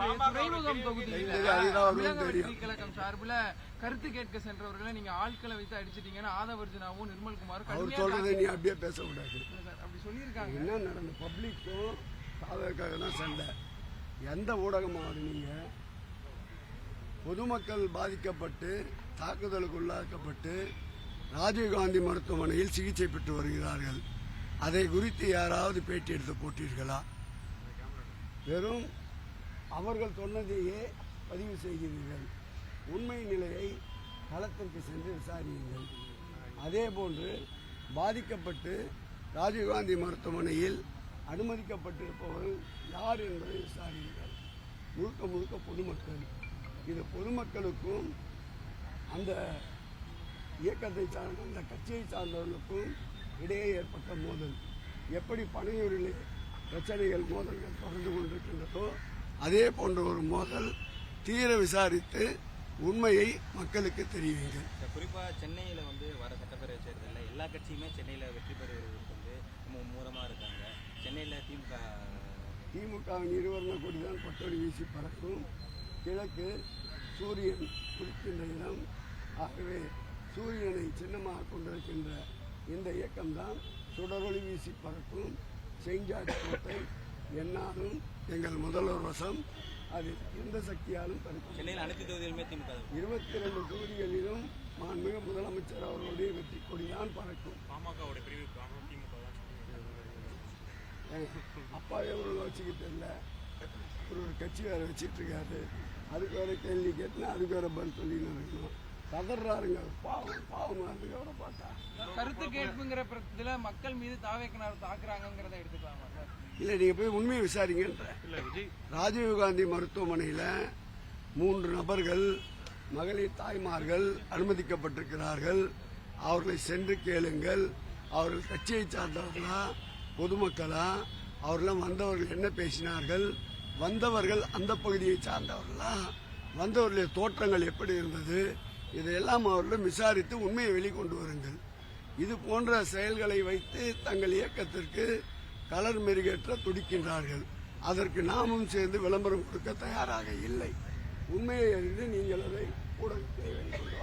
துறைமுகம் தொகுதியில் கழகம் சார்பில் கருத்து கேட்க சென்றவர்களை நீங்க ஆட்களை வைத்து அடிச்சிட்டீங்கன்னு ஆதவர்ஜுனாவும் நிர்மல்குமாரும் அவர் சொல்றதை நீ அப்படியே பேசக்கூடாது. அப்படி சொல்லியிருக்காங்க. என்ன நடந்த பப்ளிக்கும் தாவேக்காக தான் சண்டை. எந்த ஊடகமாவது நீங்க பொதுமக்கள் பாதிக்கப்பட்டு தாக்குதலுக்கு உள்ளாக்கப்பட்டு ராஜீவ்காந்தி மருத்துவமனையில் சிகிச்சை பெற்று வருகிறார்கள். அதை குறித்து யாராவது பேட்டி எடுத்து போட்டீர்களா? வெறும் அவர்கள் சொன்னதையே பதிவு செய்கிறீர்கள். உண்மை நிலையை களத்திற்கு சென்று விசாரியுங்கள். அதே போன்று பாதிக்கப்பட்டு ராஜீவ்காந்தி மருத்துவமனையில் அனுமதிக்கப்பட்டிருப்பவர்கள் யார் என்பதை விசாரியுங்கள். முழுக்க முழுக்க பொதுமக்கள். இது பொதுமக்களுக்கும் அந்த இயக்கத்தை சார்ந்த அந்த கட்சியை சார்ந்தவர்களுக்கும் இடையே ஏற்பட்ட மோதல். எப்படி பனையூரிலே பிரச்சனைகள் மோதல்கள் தொடர்ந்து கொண்டிருக்கின்றதோ அதே போன்ற ஒரு மோதல் தீர விசாரித்து உண்மையை மக்களுக்கு தெரிவிங்கள். குறிப்பா சென்னையில வர சட்டப்பேரவை தேர்தலில் எல்லா கட்சியுமே சென்னையில வெற்றி பெறுவதற்கு மூலமா இருக்காங்க. சென்னையில திமுகவின் இருவர்ண கொடிதான் பட்டோடி வீசி பறக்கும். கிழக்கு சூரியன் குறிக்கின்ற இடம். ஆகவே சூரியனை சின்னமாக கொண்டிருக்கின்ற இந்த இயக்கம்தான் சுடரொளி வீசி பறக்கும். செயின்ட் ஜார்ஜ் கோட்டை என்னாலும் எங்கள் முதல்வர் வசம். அது எந்த சக்தியாலும் தடுக்கும். சென்னையில் அனைத்து தொகுதிகளுமே திமுக 22 தொகுதிகளிலும் மாண்புமிகு முதலமைச்சர் அவர்களுடைய வெற்றி கொடிதான் பறக்கும். அப்பா எவ்வளவு வச்சுக்கிட்டு இல்லை, ஒரு கட்சி வேற வச்சுட்டு இருக்காரு. அதுக்கு வேற கேள்வி கேட்டுனா அதுக்கு வேற பதில் சொல்லின்னு இருக்கணும். கதறாருங்க. பாவமா இருக்கு அவரை பார்த்தா. கருத்து கேட்புங்கிற இதுல மக்கள் மீது தாவேக்கனார் தாக்குறாங்கிறத எடுத்துக்கலாமா சார்? இல்ல, நீங்க போய் உண்மையை விசாரிங்கன்ற. ராஜீவ்காந்தி மருத்துவமனையில 3 நபர்கள் மகளிர் தாய்மார்கள் அனுமதிக்கப்பட்டிருக்கிறார்கள். அவர்களை சென்று கேளுங்கள். அவர்கள் கட்சியை சார்ந்தவர்களா பொதுமக்களா? அவர்களும் வந்தவர்கள் என்ன பேசினார்கள்? வந்தவர்கள் அந்த பகுதியை சார்ந்தவர்களா? வந்தவர்களுடைய தோற்றங்கள் எப்படி இருந்தது? இதையெல்லாம் அவர்களும் விசாரித்து உண்மையை வெளிக்கொண்டு வருங்கள். இது போன்ற செயல்களை வைத்து தங்கள் இயக்கத்திற்கு கலர் மெருகேற்ற துடிக்கின்றார்கள். அதற்கு நாமும் சேர்ந்து விளம்பரம் கொடுக்க தயாராக இல்லை. உண்மையை அறிந்து நீங்கள் அதை ஊடகத்தை வெளிக்கொண்டு